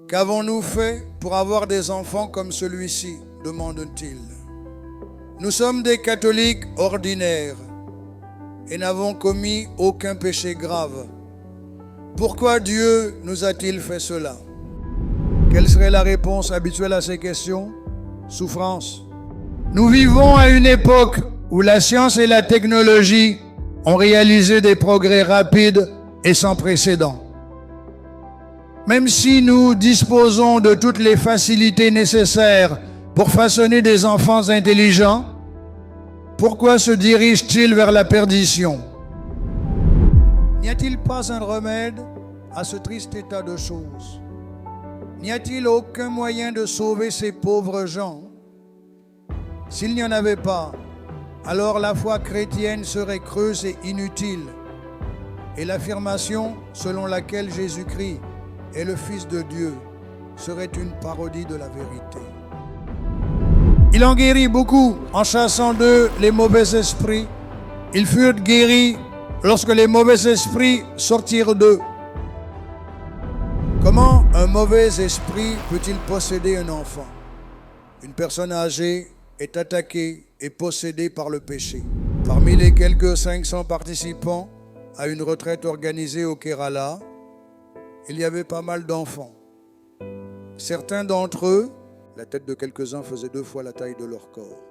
Qu'avons-nous fait pour avoir des enfants comme celui-ci, demande-t-il. Nous sommes des catholiques ordinaires et n'avons commis aucun péché grave. Pourquoi Dieu nous a-t-il fait cela? Quelle serait la réponse habituelle à ces questions? Souffrance. Nous vivons à une époque où la science et la technologie ont réalisé des progrès rapides et sans précédent. Même si nous disposons de toutes les facilités nécessaires pour façonner des enfants intelligents, pourquoi se dirigent-ils vers la perdition? N'y a-t-il pas un remède à ce triste état de choses? N'y a-t-il aucun moyen de sauver ces pauvres gens? S'il n'y en avait pas, alors la foi chrétienne serait creuse et inutile, et l'affirmation selon laquelle Jésus-Christ est le Fils de Dieu serait une parodie de la vérité. Il en guérit beaucoup en chassant d'eux les mauvais esprits. Ils furent guéris lorsque les mauvais esprits sortirent d'eux. Comment un mauvais esprit peut-il posséder un enfant? Une personne âgée est attaquée et possédée par le péché. Parmi les quelques 500 participants à une retraite organisée au Kerala, il y avait pas mal d'enfants. Certains d'entre eux, la tête de quelques-uns faisait 2 fois la taille de leur corps.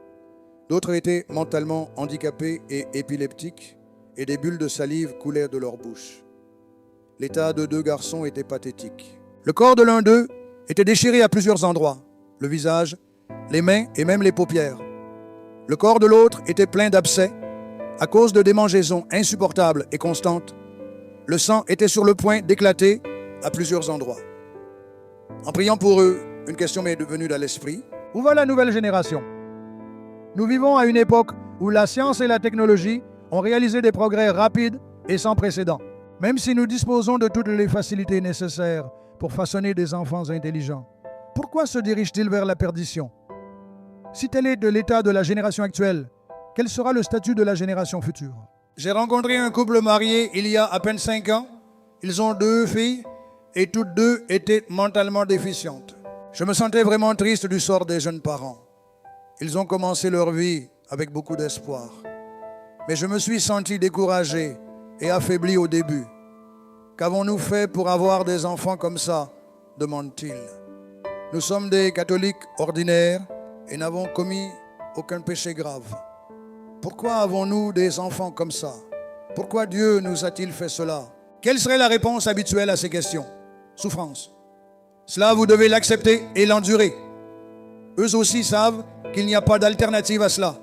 D'autres étaient mentalement handicapés et épileptiques, et des bulles de salive coulaient de leur bouche. L'état de 2 garçons était pathétique. Le corps de l'un d'eux était déchiré à plusieurs endroits, le visage, les mains et même les paupières. Le corps de l'autre était plein d'abcès à cause de démangeaisons insupportables et constantes. Le sang était sur le point d'éclater à plusieurs endroits. En priant pour eux, une question m'est venue à l'esprit. Où va la nouvelle génération? Nous vivons à une époque où la science et la technologie ont réalisé des progrès rapides et sans précédent. Même si nous disposons de toutes les facilités nécessaires pour façonner des enfants intelligents, pourquoi se dirigent-ils vers la perdition? Si tel est de l'état de la génération actuelle, quel sera le statut de la génération future? J'ai rencontré un couple marié il y a à peine 5 ans. Ils ont 2 filles et toutes 2 étaient mentalement déficientes. Je me sentais vraiment triste du sort des jeunes parents. Ils ont commencé leur vie avec beaucoup d'espoir. Mais je me suis senti découragé et affaibli au début. Qu'avons-nous fait pour avoir des enfants comme ça? Demande-t-il. Nous sommes des catholiques ordinaires et n'avons commis aucun péché grave. Pourquoi avons-nous des enfants comme ça? Pourquoi Dieu nous a-t-il fait cela? Quelle serait la réponse habituelle à ces questions? Souffrance. Cela, vous devez l'accepter et l'endurer. Eux aussi savent qu'il n'y a pas d'alternative à cela.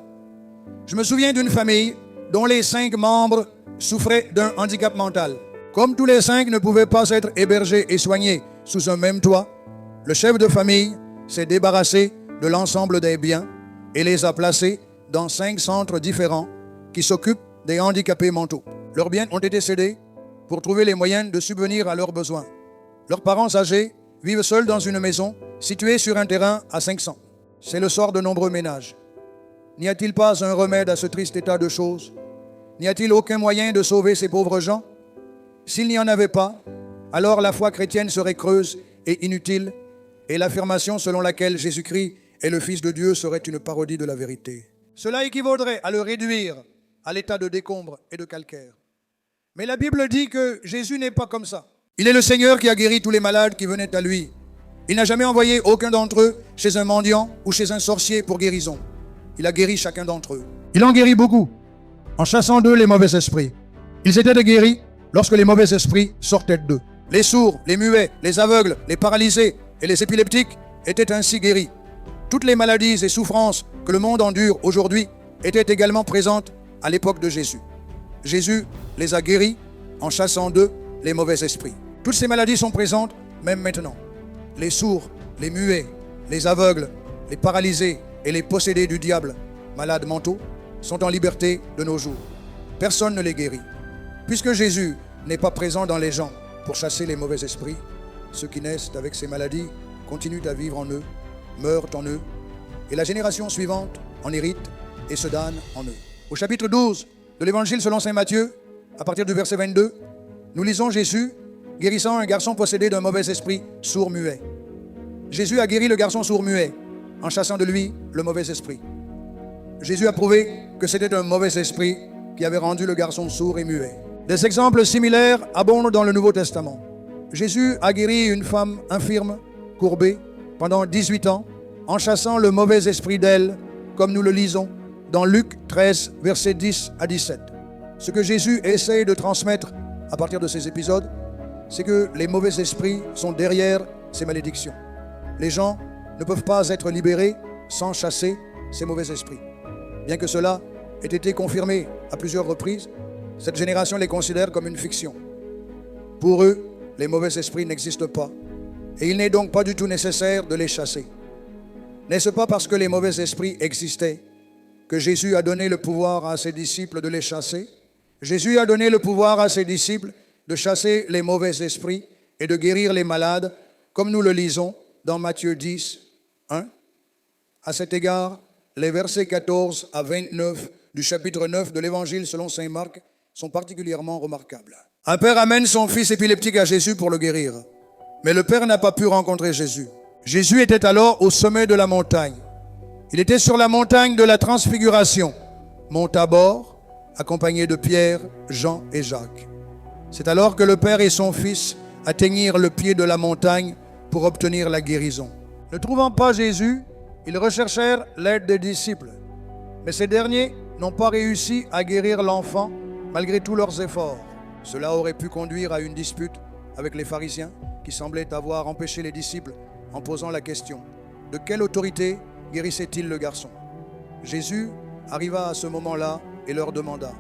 Je me souviens d'une famille dont les 5 membres souffraient d'un handicap mental. Comme tous les 5 ne pouvaient pas être hébergés et soignés sous un même toit, le chef de famille s'est débarrassé de l'ensemble des biens et les a placés dans 5 centres différents qui s'occupent des handicapés mentaux. Leurs biens ont été cédés pour trouver les moyens de subvenir à leurs besoins. Leurs parents âgés vivent seuls dans une maison située sur un terrain à 500. C'est le sort de nombreux ménages. N'y a-t-il pas un remède à ce triste état de choses? N'y a-t-il aucun moyen de sauver ces pauvres gens? S'il n'y en avait pas, alors la foi chrétienne serait creuse et inutile, et l'affirmation selon laquelle Jésus-Christ est le Fils de Dieu serait une parodie de la vérité. Cela équivaudrait à le réduire à l'état de décombre et de calcaire. Mais la Bible dit que Jésus n'est pas comme ça. Il est le Seigneur qui a guéri tous les malades qui venaient à lui. Il n'a jamais envoyé aucun d'entre eux chez un mendiant ou chez un sorcier pour guérison. Il a guéri chacun d'entre eux. Il en guérit beaucoup, en chassant d'eux les mauvais esprits. Ils étaient guéris lorsque les mauvais esprits sortaient d'eux. Les sourds, les muets, les aveugles, les paralysés et les épileptiques étaient ainsi guéris. Toutes les maladies et souffrances que le monde endure aujourd'hui étaient également présentes à l'époque de Jésus. Jésus les a guéris en chassant d'eux les mauvais esprits. Toutes ces maladies sont présentes même maintenant. Les sourds, les muets, les aveugles, les paralysés et les possédés du diable, malades mentaux, sont en liberté de nos jours. Personne ne les guérit. Puisque Jésus n'est pas présent dans les gens pour chasser les mauvais esprits, ceux qui naissent avec ces maladies continuent à vivre en eux, meurent en eux, et la génération suivante en hérite et se damne en eux. Au chapitre 12 de l'Évangile selon saint Matthieu, à partir du verset 22, nous lisons Jésus guérissant un garçon possédé d'un mauvais esprit sourd-muet. Jésus a guéri le garçon sourd-muet en chassant de lui le mauvais esprit. Jésus a prouvé que c'était un mauvais esprit qui avait rendu le garçon sourd et muet. Des exemples similaires abondent dans le Nouveau Testament. Jésus a guéri une femme infirme, courbée, pendant 18 ans, en chassant le mauvais esprit d'elle, comme nous le lisons dans Luc 13, versets 10 à 17. Ce que Jésus essaye de transmettre à partir de ces épisodes, c'est que les mauvais esprits sont derrière ces malédictions. Les gens ne peuvent pas être libérés sans chasser ces mauvais esprits. Bien que cela ait été confirmé à plusieurs reprises, cette génération les considère comme une fiction. Pour eux, les mauvais esprits n'existent pas et il n'est donc pas du tout nécessaire de les chasser. N'est-ce pas parce que les mauvais esprits existaient que Jésus a donné le pouvoir à ses disciples de les chasser? Jésus a donné le pouvoir à ses disciples de chasser les mauvais esprits et de guérir les malades, comme nous le lisons dans Matthieu 10, 1. À cet égard, les versets 14 à 29 du chapitre 9 de l'Évangile selon saint Marc sont particulièrement remarquables. Un père amène son fils épileptique à Jésus pour le guérir. Mais le père n'a pas pu rencontrer Jésus. Jésus était alors au sommet de la montagne. Il était sur la montagne de la Transfiguration, mont Tabor, accompagné de Pierre, Jean et Jacques. C'est alors que le père et son fils atteignirent le pied de la montagne pour obtenir la guérison. Ne trouvant pas Jésus, ils recherchèrent l'aide des disciples. Mais ces derniers n'ont pas réussi à guérir l'enfant malgré tous leurs efforts. Cela aurait pu conduire à une dispute avec les pharisiens qui semblaient avoir empêché les disciples en posant la question: de quelle autorité guérissait-il le garçon? Jésus arriva à ce moment-là et leur demanda: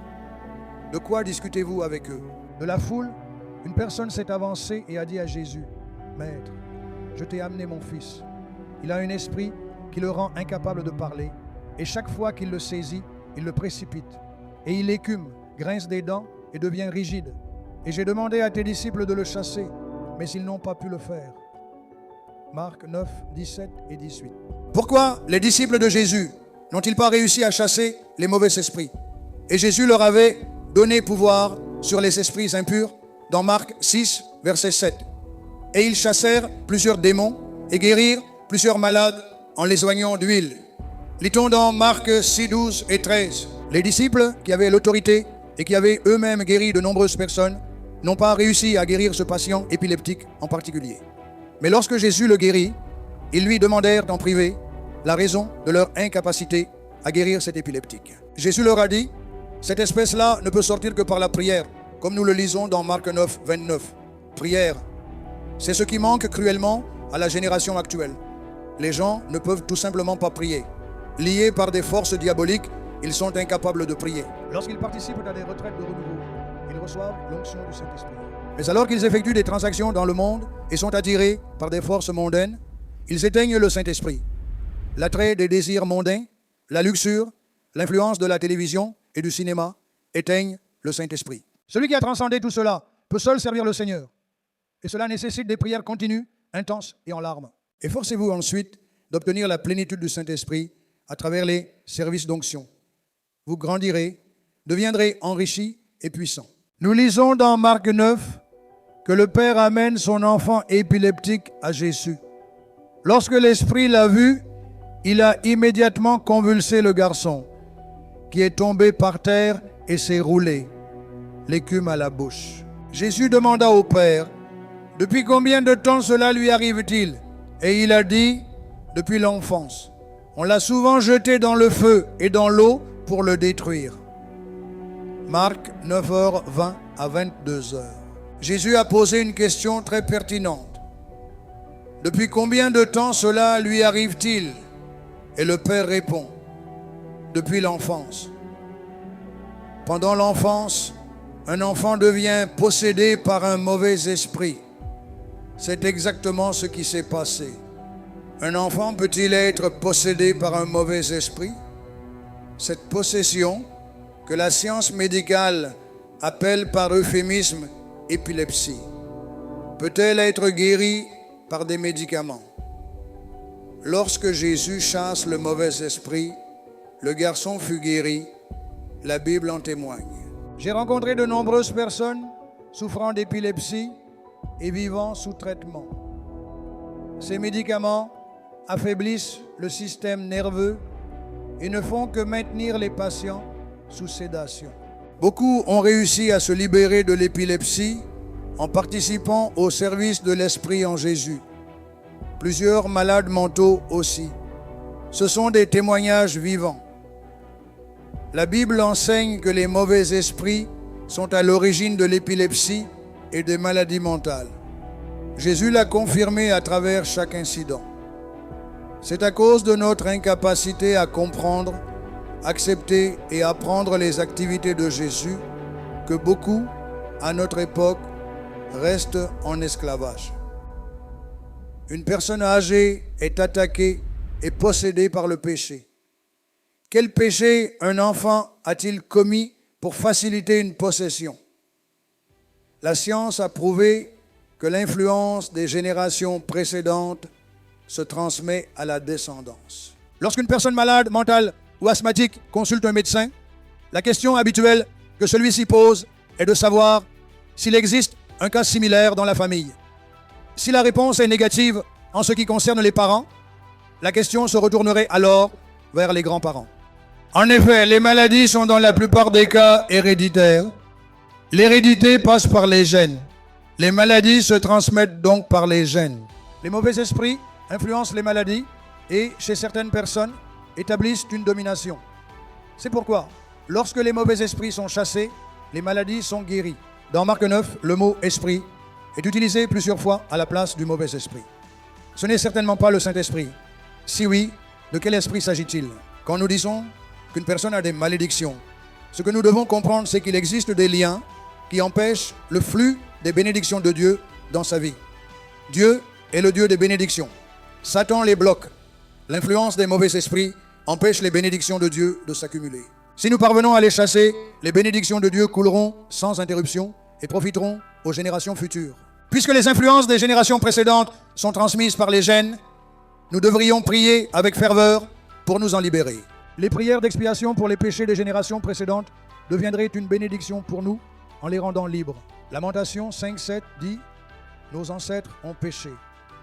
de quoi discutez-vous avec eux? De la foule, une personne s'est avancée et a dit à Jésus: Maître, je t'ai amené mon fils. Il a un esprit qui le rend incapable de parler, et chaque fois qu'il le saisit, il le précipite. Et il écume, grince des dents et devient rigide. Et j'ai demandé à tes disciples de le chasser, mais ils n'ont pas pu le faire. Marc 9, 17 et 18. Pourquoi les disciples de Jésus n'ont-ils pas réussi à chasser les mauvais esprits? Et Jésus leur avait donné pouvoir sur les esprits impurs dans Marc 6, verset 7. Et ils chassèrent plusieurs démons et guérirent plusieurs malades en les oignant d'huile. Lit-on dans Marc 6, 12 et 13. Les disciples qui avaient l'autorité et qui avaient eux-mêmes guéri de nombreuses personnes n'ont pas réussi à guérir ce patient épileptique en particulier. Mais lorsque Jésus le guérit, ils lui demandèrent en privé la raison de leur incapacité à guérir cet épileptique. Jésus leur a dit: cette espèce-là ne peut sortir que par la prière, comme nous le lisons dans Marc 9, 29. Prière, c'est ce qui manque cruellement à la génération actuelle. Les gens ne peuvent tout simplement pas prier. Liés par des forces diaboliques, ils sont incapables de prier. Lorsqu'ils participent à des retraites de renouveau, ils reçoivent l'onction du Saint-Esprit. Mais alors qu'ils effectuent des transactions dans le monde et sont attirés par des forces mondaines, ils éteignent le Saint-Esprit. L'attrait des désirs mondains, la luxure, l'influence de la télévision et du cinéma éteignent le Saint-Esprit. Celui qui a transcendé tout cela peut seul servir le Seigneur. Et cela nécessite des prières continues, intenses et en larmes. Efforcez-vous ensuite d'obtenir la plénitude du Saint-Esprit à travers les services d'onction. Vous grandirez, deviendrez enrichis et puissants. Nous lisons dans Marc 9 que le Père amène son enfant épileptique à Jésus. Lorsque l'Esprit l'a vu, il a immédiatement convulsé le garçon, qui est tombé par terre et s'est roulé, l'écume à la bouche. Jésus demanda au Père: depuis combien de temps cela lui arrive-t-il? Et il a dit: depuis l'enfance. On l'a souvent jeté dans le feu et dans l'eau pour le détruire. Marc 9h20 à 22h. Jésus a posé une question très pertinente. Depuis combien de temps cela lui arrive-t-il? Et le Père répond: depuis l'enfance. Pendant l'enfance, un enfant devient possédé par un mauvais esprit. C'est exactement ce qui s'est passé. Un enfant peut-il être possédé par un mauvais esprit? Cette possession, que la science médicale appelle par euphémisme épilepsie, peut-elle être guérie par des médicaments? Lorsque Jésus chasse le mauvais esprit, le garçon fut guéri. La Bible en témoigne. J'ai rencontré de nombreuses personnes souffrant d'épilepsie et vivant sous traitement. Ces médicaments affaiblissent le système nerveux et ne font que maintenir les patients sous sédation. Beaucoup ont réussi à se libérer de l'épilepsie en participant au service de l'Esprit en Jésus. Plusieurs malades mentaux aussi. Ce sont des témoignages vivants. La Bible enseigne que les mauvais esprits sont à l'origine de l'épilepsie et des maladies mentales. Jésus l'a confirmé à travers chaque incident. C'est à cause de notre incapacité à comprendre, accepter et apprendre les activités de Jésus que beaucoup, à notre époque, restent en esclavage. Une personne âgée est attaquée et possédée par le péché. Quel péché un enfant a-t-il commis pour faciliter une possession? La science a prouvé que l'influence des générations précédentes se transmet à la descendance. Lorsqu'une personne malade, mentale ou asthmatique consulte un médecin, la question habituelle que celui-ci pose est de savoir s'il existe un cas similaire dans la famille. Si la réponse est négative en ce qui concerne les parents, la question se retournerait alors vers les grands-parents. En effet, les maladies sont dans la plupart des cas héréditaires. L'hérédité passe par les gènes. Les maladies se transmettent donc par les gènes. Les mauvais esprits influencent les maladies et, chez certaines personnes, établissent une domination. C'est pourquoi, lorsque les mauvais esprits sont chassés, les maladies sont guéries. Dans Marc 9, le mot « esprit » est utilisé plusieurs fois à la place du mauvais esprit. Ce n'est certainement pas le Saint-Esprit. Si oui, de quel esprit s'agit-il? Quand nous disons qu'une personne a des malédictions, ce que nous devons comprendre, c'est qu'il existe des liens qui empêchent le flux des bénédictions de Dieu dans sa vie. Dieu est le Dieu des bénédictions. Satan les bloque. L'influence des mauvais esprits empêche les bénédictions de Dieu de s'accumuler. Si nous parvenons à les chasser, les bénédictions de Dieu couleront sans interruption et profiteront aux générations futures. Puisque les influences des générations précédentes sont transmises par les gènes, nous devrions prier avec ferveur pour nous en libérer. Les prières d'expiation pour les péchés des générations précédentes deviendraient une bénédiction pour nous en les rendant libres. Lamentation 5:7 dit « Nos ancêtres ont péché,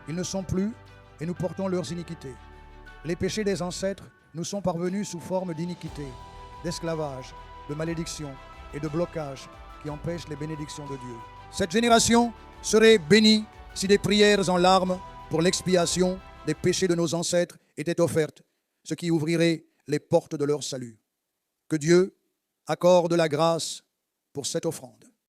ils ne sont plus et nous portons leurs iniquités. Les péchés des ancêtres nous sont parvenus sous forme d'iniquité, d'esclavage, de malédiction et de blocage qui empêchent les bénédictions de Dieu. Cette génération serait bénie si des prières en larmes pour l'expiation des péchés de nos ancêtres étaient offertes, ce qui ouvrirait les portes de leur salut. Que Dieu accorde la grâce pour cette offrande.